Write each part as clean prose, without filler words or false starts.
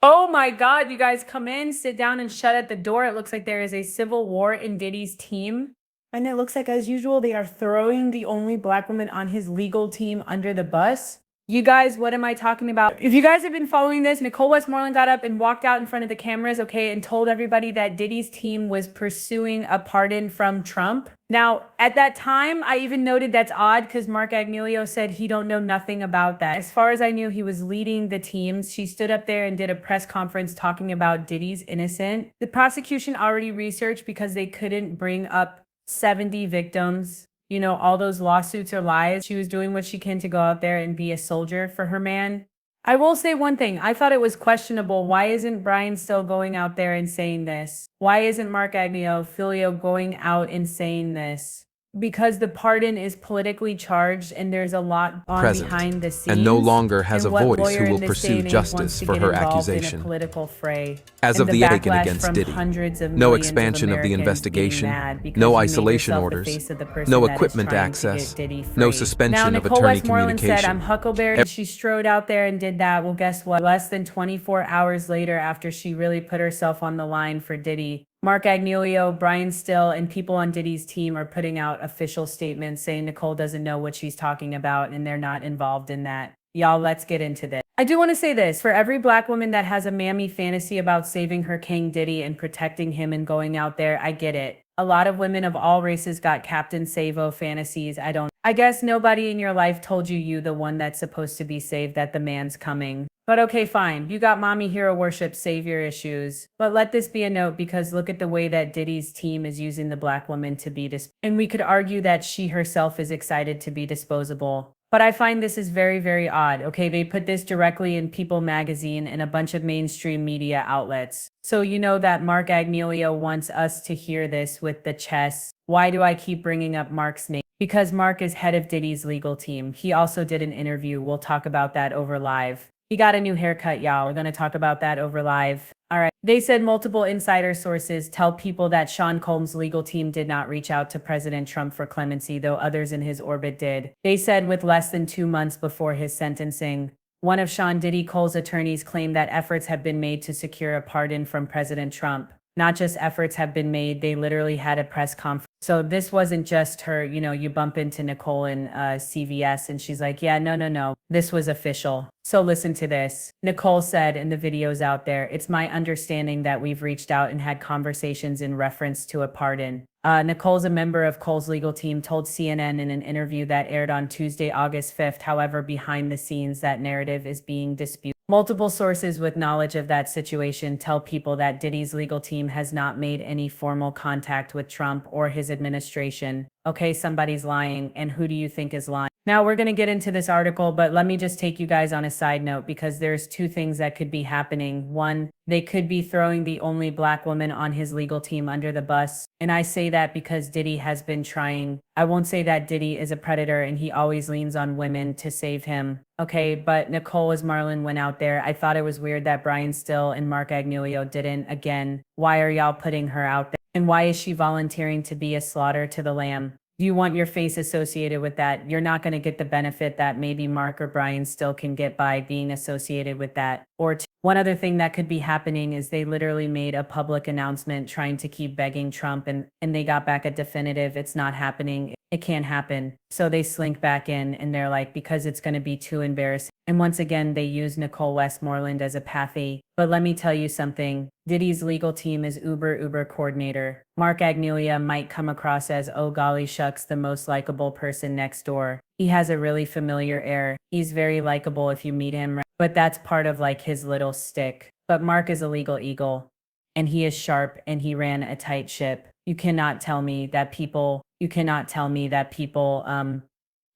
Oh my God, you guys come in, sit down, and shut at the door. It looks like there is a civil war in Diddy's team. And it looks like, as usual, they are throwing the only black woman on his legal team under the bus. You guys, what am I talking about? If you guys have been following this, Nicole Westmoreland got up and walked out in front of the cameras, okay, and told everybody that Diddy's team was pursuing a pardon from Trump. Now, at that time, I even noted that's odd because Mark Agnello said he don't know nothing about that. As far as I knew, he was leading the teams. She stood up there and did a press conference talking about Diddy's innocent. The prosecution already researched because they couldn't bring up 70 victims. You know, all those lawsuits are lies. She was doing what she can to go out there and be a soldier for her man. I will say one thing. I thought it was questionable. Why isn't Brian still going out there and saying this? Why isn't Mark Agnello going out and saying this? Because the pardon is politically charged and there's a lot on behind the scenes. And no longer has a what voice lawyer who will in this day pursue and age justice wants to for get her involved in a accusation. political fray? As And of the backlash taken against from Diddy, hundreds of no millions of expansion of the Americans investigation, being mad because no you made isolation yourself the orders, face of the person no that is equipment trying to get access, Diddy no free. suspension Now, of Nicole attorney Westmoreland said, communication. I'm Huckleberry. She strode out there and did that. Well, guess what? Less than 24 hours later, after she really put herself on the line for Diddy, Mark Agnello, Brian Still, and people on Diddy's team are putting out official statements saying Nicole doesn't know what she's talking about and they're not involved in that. Y'all, let's get into this. I do want to say this. For every black woman that has a mammy fantasy about saving her king Diddy and protecting him and going out there, I get it. A lot of women of all races got Captain Savo fantasies. I guess nobody in your life told you the one that's supposed to be saved, that the man's coming. But okay, fine. You got mommy hero worship savior issues. But let this be a note, because look at the way that Diddy's team is using the black woman to be and we could argue that she herself is excited to be disposable. But I find this is very, very odd. Okay, they put this directly in People magazine and a bunch of mainstream media outlets. So you know that Mark Agnello wants us to hear this with the chess. Why do I keep bringing up Mark's name? Because Mark is head of Diddy's legal team. He also did an interview. We'll talk about that over live. He got a new haircut, y'all. We're going to talk about that over live. All right. They said multiple insider sources tell people that Sean Combs' legal team did not reach out to President Trump for clemency, though others in his orbit did. They said with less than 2 months before his sentencing, one of Sean Diddy Cole's attorneys claimed that efforts have been made to secure a pardon from President Trump. Not just efforts have been made, they literally had a press conference. So this wasn't just her, you know, you bump into Nicole in CVS and she's like, yeah, no. This was official. So listen to this. Nicole said in the videos out there, it's my understanding that we've reached out and had conversations in reference to a pardon. Nicole's a member of Cole's legal team, told CNN in an interview that aired on Tuesday, August 5th. However, behind the scenes, that narrative is being disputed. Multiple sources with knowledge of that situation tell people that Diddy's legal team has not made any formal contact with Trump or his administration. Okay, somebody's lying, and who do you think is lying? Now, we're going to get into this article, but let me just take you guys on a side note, because there's two things that could be happening. One, they could be throwing the only black woman on his legal team under the bus. And I say that because Diddy has been trying. I won't say that Diddy is a predator and he always leans on women to save him. Okay, but Nicole Westmoreland went out there. I thought it was weird that Brian Still and Mark Agnello didn't. Again, why are y'all putting her out there? And why is she volunteering to be a slaughter to the lamb? Do you want your face associated with that? You're not going to get the benefit that maybe Mark or Brian still can get by being associated with that. Or one other thing that could be happening is they literally made a public announcement trying to keep begging Trump, and they got back a definitive, it's not happening. It can't happen. So they slink back in and they're like, because it's going to be too embarrassing. And once again, they use Nicole Westmoreland as a pathy. But let me tell you something. Diddy's legal team is uber coordinator. Mark Agnello might come across as, oh golly shucks, the most likable person next door. He has a really familiar air. He's very likable if you meet him, but that's part of like his little stick. But Mark is a legal eagle, and he is sharp, and he ran a tight ship. You cannot tell me that people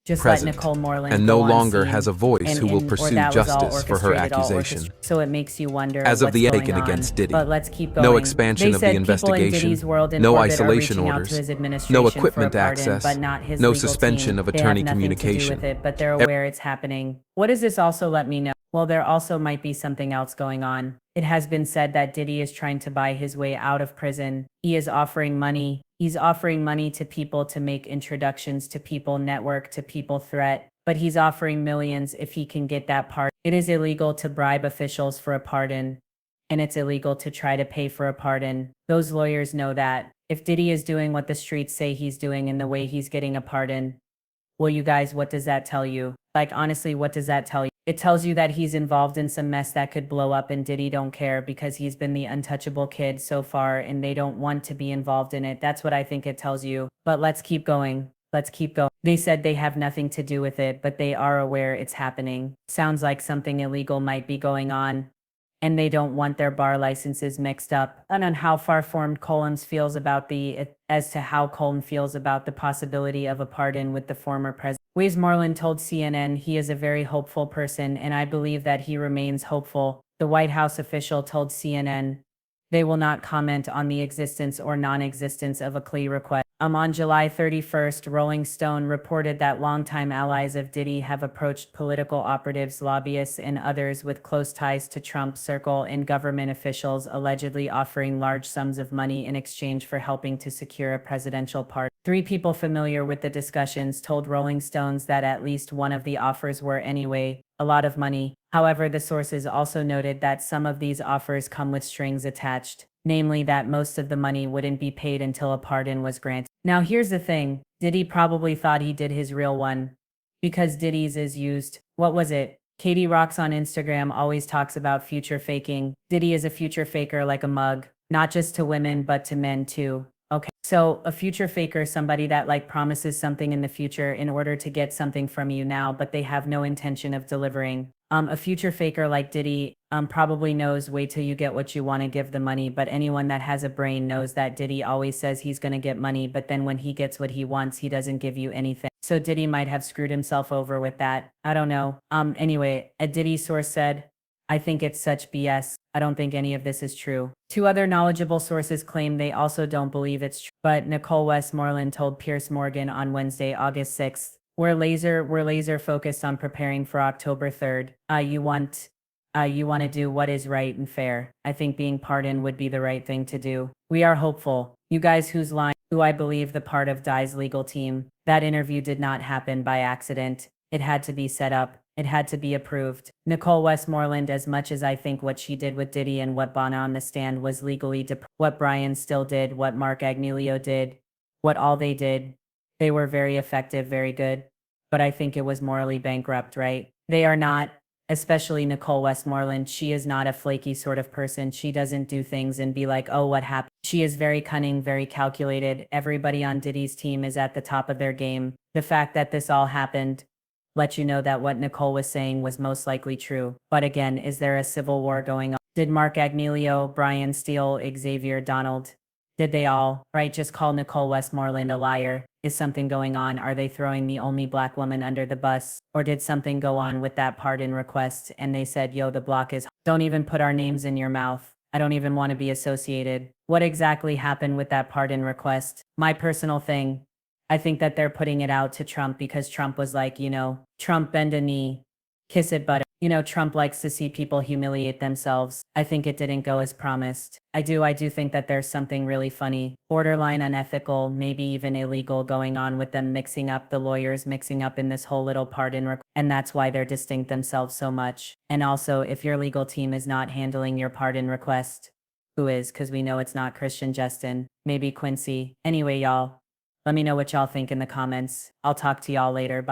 just let Nicole Moreland and go no on longer scene has a voice who will pursue justice for her accusation. So it makes you wonder As of what's the going taken on. against Diddy, But let's keep going. no expansion They of the said people in investigation, Diddy's world in no orbit are isolation reaching out orders, to his no administration equipment for a pardon, access, but not his no legal suspension team. of They have attorney nothing to do communication. with it, but they're aware it's happening. What does this also let me know? Well, there also might be something else going on. It has been said that Diddy is trying to buy his way out of prison. He is offering money. He's offering money to people to make introductions to people, network to people, threat. But he's offering millions if he can get that pardon. It is illegal to bribe officials for a pardon. and it's illegal to try to pay for a pardon. Those lawyers know that. If Diddy is doing what the streets say he's doing in the way he's getting a pardon, well, you guys, what does that tell you? Like, honestly, what does that tell you? It tells you that he's involved in some mess that could blow up, and Diddy don't care because he's been the untouchable kid so far and they don't want to be involved in it. That's what I think it tells you. But let's keep going. Let's keep going. They said they have nothing to do with it, but they are aware it's happening. Sounds like something illegal might be going on, and they don't want their bar licenses mixed up. And on how far-formed Combs feels about as to how Combs feels about the possibility of a pardon with the former president. Westmoreland told CNN he is a very hopeful person, and I believe that he remains hopeful. The White House official told CNN they will not comment on the existence or non-existence of a plea request. On July 31st, Rolling Stone reported that longtime allies of Diddy have approached political operatives, lobbyists, and others with close ties to Trump's circle and government officials, allegedly offering large sums of money in exchange for helping to secure a presidential pardon. 3 people familiar with the discussions told Rolling Stones that at least one of the offers were anyway a lot of money. However, the sources also noted that some of these offers come with strings attached, namely that most of the money wouldn't be paid until a pardon was granted. Now here's the thing, Diddy probably thought he did his real one, because Diddy's is used. What was it? Katie Rocks on Instagram always talks about future faking. Diddy is a future faker like a mug, not just to women but to men too. Okay, so a future faker is somebody that like promises something in the future in order to get something from you now, but they have no intention of delivering. A future faker like Diddy probably knows wait till you get what you want to give the money, but anyone that has a brain knows that Diddy always says he's going to get money, but then when he gets what he wants, he doesn't give you anything. So Diddy might have screwed himself over with that. I don't know. Anyway, a Diddy source said, I think it's such BS. I don't think any of this is true. 2 other knowledgeable sources claim they also don't believe it's true, but Nicole Westmoreland told Piers Morgan on Wednesday, August 6th, we're laser focused on preparing for October 3rd. You want to do what is right and fair. I think being pardoned would be the right thing to do. We are hopeful. You guys who I believe the part of Die's legal team. That interview did not happen by accident. It had to be set up. It had to be approved. Nicole Westmoreland, as much as I think what she did with Diddy and what Bono on the stand was legally what Brian Still did, what Mark Agnello did, what all they did, they were very effective, very good. But I think it was morally bankrupt, right? They are not, especially Nicole Westmoreland. She is not a flaky sort of person. She doesn't do things and be like, oh, what happened? She is very cunning, very calculated. Everybody on Diddy's team is at the top of their game. The fact that this all happened let you know that what Nicole was saying was most likely true. But again, is there a civil war going on? Did Mark Agnello, Brian Steele, Xavier Donald, did they all, right, just call Nicole Westmoreland a liar? Is something going on? Are they throwing the only black woman under the bus? Or did something go on with that pardon request and they said, yo, the block is, don't even put our names in your mouth. I don't even want to be associated. What exactly happened with that pardon request? My personal thing, I think that they're putting it out to Trump because Trump was like, Trump bend a knee, kiss it butt. Trump likes to see people humiliate themselves. I think it didn't go as promised. I do think that there's something really funny, borderline unethical, maybe even illegal going on with them mixing up the lawyers, mixing up in this whole little pardon and that's why they're distinct themselves so much. And also, if your legal team is not handling your pardon request, who is? Because we know it's not Christian Justin, maybe Quincy. Anyway, y'all, let me know what y'all think in the comments. I'll talk to y'all later. Bye.